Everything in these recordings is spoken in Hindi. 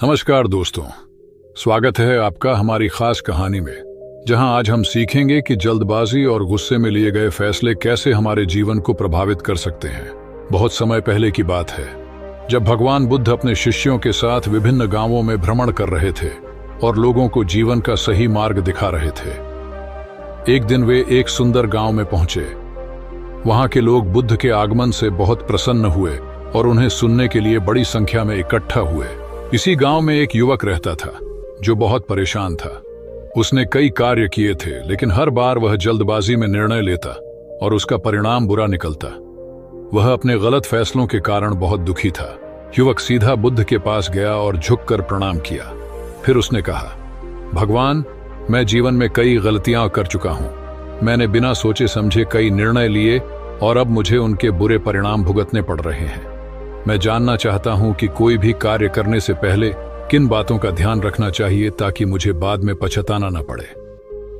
नमस्कार दोस्तों, स्वागत है आपका हमारी खास कहानी में, जहां आज हम सीखेंगे कि जल्दबाजी और गुस्से में लिए गए फैसले कैसे हमारे जीवन को प्रभावित कर सकते हैं। बहुत समय पहले की बात है, जब भगवान बुद्ध अपने शिष्यों के साथ विभिन्न गांवों में भ्रमण कर रहे थे और लोगों को जीवन का सही मार्ग दिखा रहे थे। एक दिन वे एक सुंदर गांव में पहुंचे। वहां के लोग बुद्ध के आगमन से बहुत प्रसन्न हुए और उन्हें सुनने के लिए बड़ी संख्या में इकट्ठा हुए। इसी गांव में एक युवक रहता था जो बहुत परेशान था। उसने कई कार्य किए थे, लेकिन हर बार वह जल्दबाजी में निर्णय लेता और उसका परिणाम बुरा निकलता। वह अपने गलत फैसलों के कारण बहुत दुखी था। युवक सीधा बुद्ध के पास गया और झुककर प्रणाम किया। फिर उसने कहा, भगवान, मैं जीवन में कई गलतियां कर चुका हूं। मैंने बिना सोचे समझे कई निर्णय लिए और अब मुझे उनके बुरे परिणाम भुगतने पड़ रहे हैं। मैं जानना चाहता हूं कि कोई भी कार्य करने से पहले किन बातों का ध्यान रखना चाहिए ताकि मुझे बाद में पछताना न पड़े।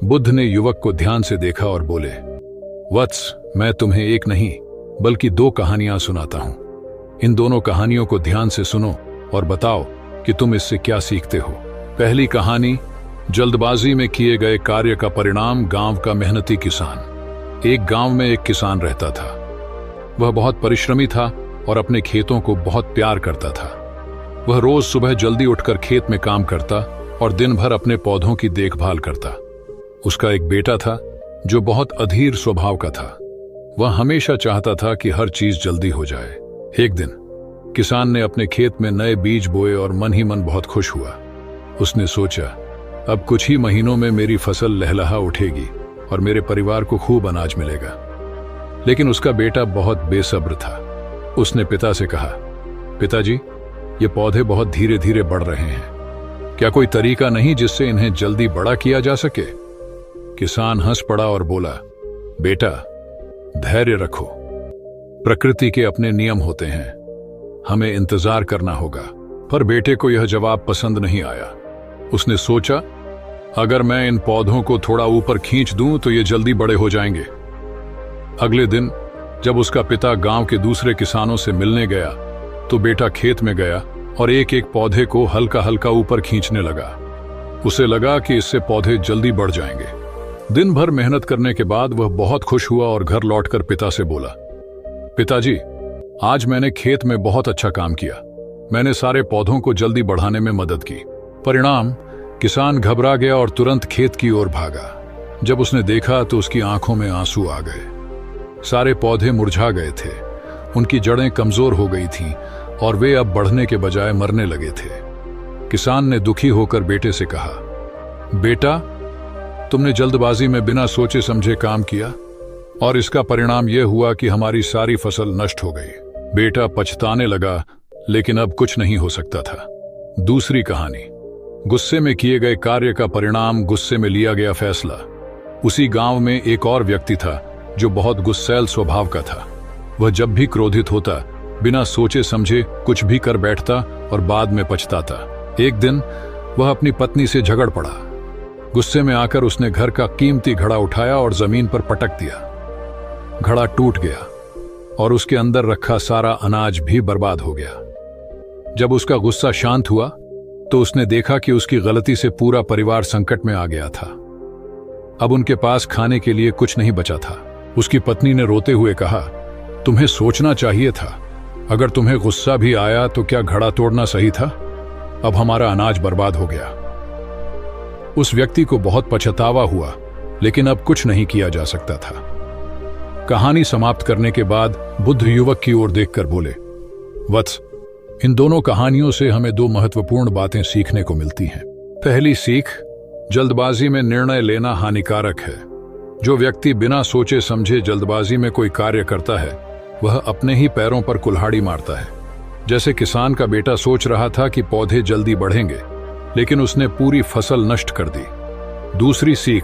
बुद्ध ने युवक को ध्यान से देखा और बोले, वत्स, मैं तुम्हें एक नहीं बल्कि दो कहानियां सुनाता हूं। इन दोनों कहानियों को ध्यान से सुनो और बताओ कि तुम इससे क्या सीखते हो। पहली कहानी, जल्दबाजी में किए गए कार्य का परिणाम। गांव का मेहनती किसान। एक गांव में एक किसान रहता था। वह बहुत परिश्रमी था और अपने खेतों को बहुत प्यार करता था। वह रोज सुबह जल्दी उठकर खेत में काम करता और दिन भर अपने पौधों की देखभाल करता। उसका एक बेटा था जो बहुत अधीर स्वभाव का था। वह हमेशा चाहता था कि हर चीज जल्दी हो जाए। एक दिन किसान ने अपने खेत में नए बीज बोए और मन ही मन बहुत खुश हुआ। उसने सोचा, अब कुछ ही महीनों में मेरी फसल लहलहा उठेगी और मेरे परिवार को खूब अनाज मिलेगा। लेकिन उसका बेटा बहुत बेसब्र था। उसने पिता से कहा, पिताजी, ये पौधे बहुत धीरे धीरे बढ़ रहे हैं। क्या कोई तरीका नहीं जिससे इन्हें जल्दी बड़ा किया जा सके? किसान हंस पड़ा और बोला, बेटा, धैर्य रखो। प्रकृति के अपने नियम होते हैं, हमें इंतजार करना होगा। पर बेटे को यह जवाब पसंद नहीं आया। उसने सोचा, अगर मैं इन पौधों को थोड़ा ऊपर खींच दूं तो ये जल्दी बड़े हो जाएंगे। अगले दिन जब उसका पिता गांव के दूसरे किसानों से मिलने गया तो बेटा खेत में गया और एक एक पौधे को हल्का हल्का ऊपर खींचने लगा। उसे लगा कि इससे पौधे जल्दी बढ़ जाएंगे। दिन भर मेहनत करने के बाद वह बहुत खुश हुआ और घर लौटकर पिता से बोला, पिताजी, आज मैंने खेत में बहुत अच्छा काम किया। मैंने सारे पौधों को जल्दी बढ़ाने में मदद की। परिणाम, किसान घबरा गया और तुरंत खेत की ओर भागा। जब उसने देखा तो उसकी आंखों में आंसू आ गए। सारे पौधे मुरझा गए थे, उनकी जड़ें कमजोर हो गई थीं और वे अब बढ़ने के बजाय मरने लगे थे। किसान ने दुखी होकर बेटे से कहा, बेटा, तुमने जल्दबाजी में बिना सोचे समझे काम किया और इसका परिणाम यह हुआ कि हमारी सारी फसल नष्ट हो गई। बेटा पछताने लगा, लेकिन अब कुछ नहीं हो सकता था। दूसरी कहानी, गुस्से में किए गए कार्य का परिणाम। गुस्से में लिया गया फैसला। उसी गांव में एक और व्यक्ति था जो बहुत गुस्सैल स्वभाव का था। वह जब भी क्रोधित होता, बिना सोचे समझे कुछ भी कर बैठता और बाद में पछताता। एक दिन वह अपनी पत्नी से झगड़ पड़ा। गुस्से में आकर उसने घर का कीमती घड़ा उठाया और जमीन पर पटक दिया। घड़ा टूट गया और उसके अंदर रखा सारा अनाज भी बर्बाद हो गया। जब उसका गुस्सा शांत हुआ तो उसने देखा कि उसकी गलती से पूरा परिवार संकट में आ गया था। अब उनके पास खाने के लिए कुछ नहीं बचा था। उसकी पत्नी ने रोते हुए कहा, तुम्हें सोचना चाहिए था। अगर तुम्हें गुस्सा भी आया तो क्या घड़ा तोड़ना सही था? अब हमारा अनाज बर्बाद हो गया। उस व्यक्ति को बहुत पछतावा हुआ, लेकिन अब कुछ नहीं किया जा सकता था। कहानी समाप्त करने के बाद बुद्ध युवक की ओर देखकर बोले, वत्स, इन दोनों कहानियों से हमें दो महत्वपूर्ण बातें सीखने को मिलती हैं। पहली सीख, जल्दबाजी में निर्णय लेना हानिकारक है। जो व्यक्ति बिना सोचे समझे जल्दबाजी में कोई कार्य करता है, वह अपने ही पैरों पर कुल्हाड़ी मारता है। जैसे किसान का बेटा सोच रहा था कि पौधे जल्दी बढ़ेंगे, लेकिन उसने पूरी फसल नष्ट कर दी। दूसरी सीख,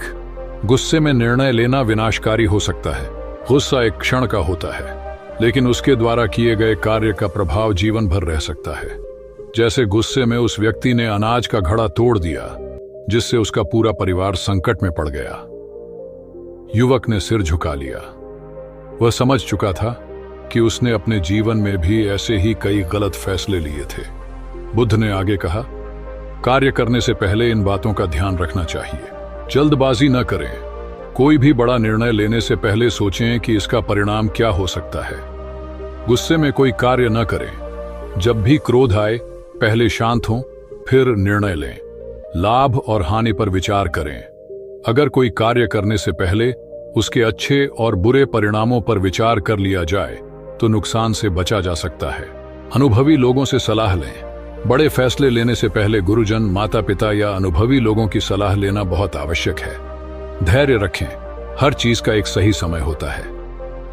गुस्से में निर्णय लेना विनाशकारी हो सकता है। गुस्सा एक क्षण का होता है, लेकिन उसके द्वारा किए गए कार्य का प्रभाव जीवन भर रह सकता है। जैसे गुस्से में उस व्यक्ति ने अनाज का घड़ा तोड़ दिया, जिससे उसका पूरा परिवार संकट में पड़ गया। युवक ने सिर झुका लिया। वह समझ चुका था कि उसने अपने जीवन में भी ऐसे ही कई गलत फैसले लिए थे। बुद्ध ने आगे कहा, कार्य करने से पहले इन बातों का ध्यान रखना चाहिए। जल्दबाजी न करें। कोई भी बड़ा निर्णय लेने से पहले सोचें कि इसका परिणाम क्या हो सकता है। गुस्से में कोई कार्य न करें। जब भी क्रोध आए, पहले शांत हों, फिर निर्णय लें। लाभ और हानि पर विचार करें। अगर कोई कार्य करने से पहले उसके अच्छे और बुरे परिणामों पर विचार कर लिया जाए तो नुकसान से बचा जा सकता है। अनुभवी लोगों से सलाह लें। बड़े फैसले लेने से पहले गुरुजन, माता पिता या अनुभवी लोगों की सलाह लेना बहुत आवश्यक है। धैर्य रखें। हर चीज का एक सही समय होता है।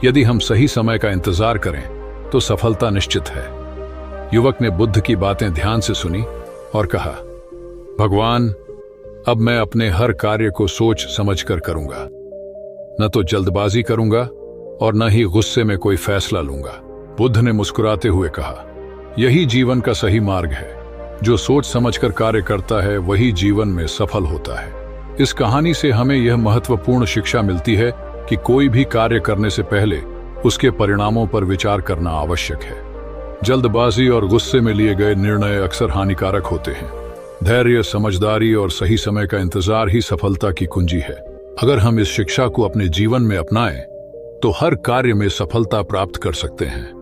यदि हम सही समय का इंतजार करें तो सफलता निश्चित है। युवक ने बुद्ध की बातें ध्यान से सुनी और कहा, भगवान, अब मैं अपने हर कार्य को सोच समझकर करूंगा। न तो जल्दबाजी करूंगा और न ही गुस्से में कोई फैसला लूंगा। बुद्ध ने मुस्कुराते हुए कहा, यही जीवन का सही मार्ग है। जो सोच समझकर कार्य करता है वही जीवन में सफल होता है। इस कहानी से हमें यह महत्वपूर्ण शिक्षा मिलती है कि कोई भी कार्य करने से पहले उसके परिणामों पर विचार करना आवश्यक है। जल्दबाजी और गुस्से में लिए गए निर्णय अक्सर हानिकारक होते हैं। धैर्य, समझदारी और सही समय का इंतजार ही सफलता की कुंजी है। अगर हम इस शिक्षा को अपने जीवन में अपनाएं तो हर कार्य में सफलता प्राप्त कर सकते हैं।